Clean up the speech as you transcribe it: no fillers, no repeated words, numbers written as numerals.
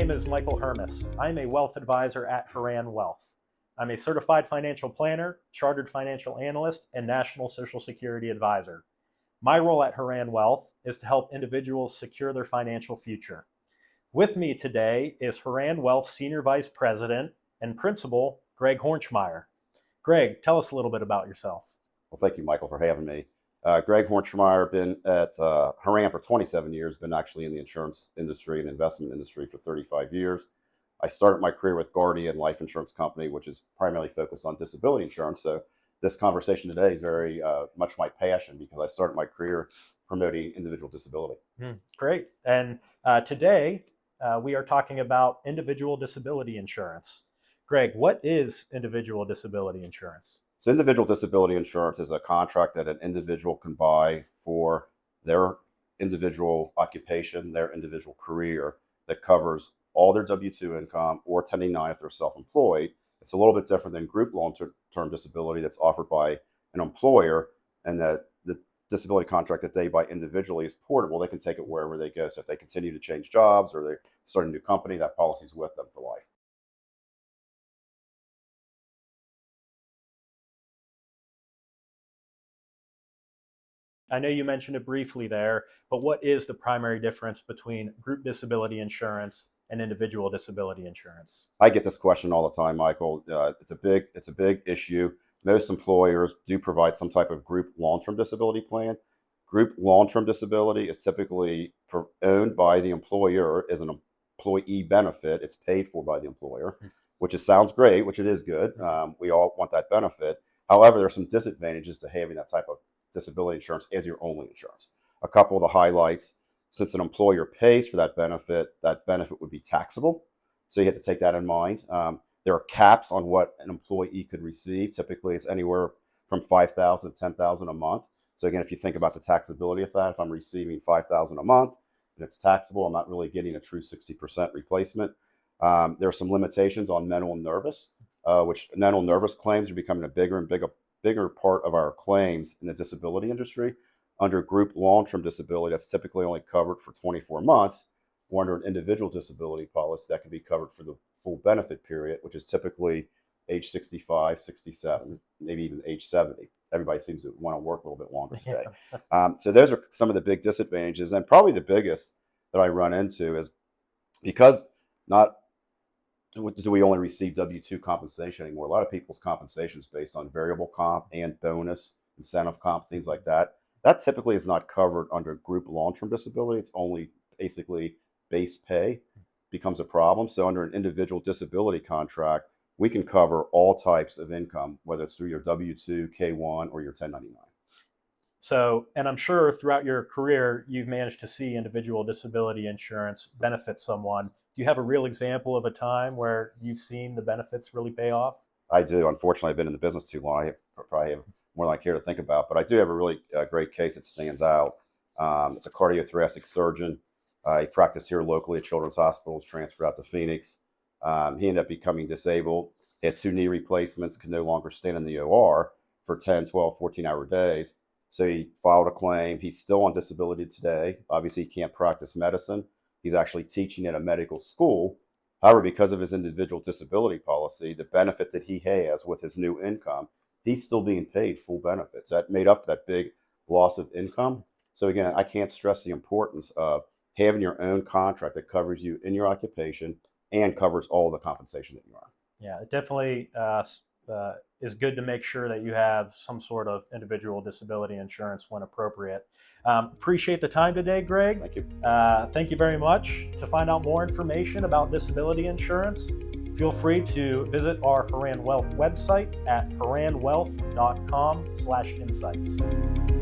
name is Michael Hermes. I'm a wealth advisor at HORAN Wealth. I'm a certified financial planner, chartered financial analyst, and national Social Security advisor. My role at HORAN Wealth is to help individuals secure their financial future. With me today is HORAN Wealth Senior Vice President and Principal, Greg Hornschmeyer. Greg, tell us a little bit about yourself. Well, thank you, Michael, for having me. Greg Hornschmeyer, been at HORAN for 27 years, been actually in the insurance industry and investment industry for 35 years. I started my career with Guardian Life Insurance Company, which is primarily focused on disability insurance. So this conversation today is very much my passion because I started my career promoting individual disability. Great. And today we are talking about individual disability insurance. Greg, what is individual disability insurance? So individual disability insurance is a contract that an individual can buy for their individual occupation, their individual career, that covers all their W-2 income or 1099 if they're self-employed. It's a little bit different than group long-term disability that's offered by an employer, and that the disability contract that they buy individually is portable. They can take it wherever they go. So if they continue to change jobs or they start a new company, that policy's with them for life. I know you mentioned it briefly there, but what is the primary difference between group disability insurance and individual disability insurance? I get this question all the time, Michael. It's a big issue. Most employers do provide some type of group long-term disability plan. Group long-term disability is typically owned by the employer as an employee benefit. It's paid for by the employer, which sounds great, which it is good. We all want that benefit. However, there are some disadvantages to having that type of disability insurance as your only insurance. A couple of the highlights: since an employer pays for that benefit would be taxable. So you have to take that in mind. There are caps on what an employee could receive. Typically, it's anywhere from $5,000 to $10,000 a month. So again, if you think about the taxability of that, if I'm receiving $5,000 a month and it's taxable, I'm not really getting a true 60% replacement. There are some limitations on mental and nervous, which mental and nervous claims are becoming a bigger and bigger part of our claims in the disability industry. Under group long-term disability, that's typically only covered for 24 months, or under an individual disability policy, that can be covered for the full benefit period, which is typically age 65, 67, maybe even age 70. Everybody seems to want to work a little bit longer today. So those are some of the big disadvantages. And probably the biggest that I run into is because not do we only receive W-2 compensation anymore. A lot of people's compensation is based on variable comp and bonus, incentive comp, things like that. That typically is not covered under group long-term disability. It's only basically base pay becomes a problem. So under an individual disability contract, we can cover all types of income, whether it's through your W-2, K-1, or your 1099. So, and I'm sure throughout your career, you've managed to see individual disability insurance benefit someone. Do you have a real example of a time where you've seen the benefits really pay off? I do. Unfortunately, I've been in the business too long. I probably have more than I care to think about, but I do have a really great case that stands out. It's a cardiothoracic surgeon. He practiced here locally at Children's Hospital, was transferred out to Phoenix. He ended up becoming disabled. He had 2 knee replacements, could no longer stand in the OR for 10, 12, 14-hour days. So he filed a claim. He's still on disability today. Obviously, he can't practice medicine. He's actually teaching at a medical school. However, because of his individual disability policy, the benefit that he has with his new income, he's still being paid full benefits. That made up for that big loss of income. So again, I can't stress the importance of having your own contract that covers you in your occupation and covers all the compensation that you are. Yeah, it definitely is good to make sure that you have some sort of individual disability insurance when appropriate. Appreciate the time today, Greg. Thank you. Thank you very much. To find out more information about disability insurance, feel free to visit our HORAN Wealth website at horanwealth.com/insights.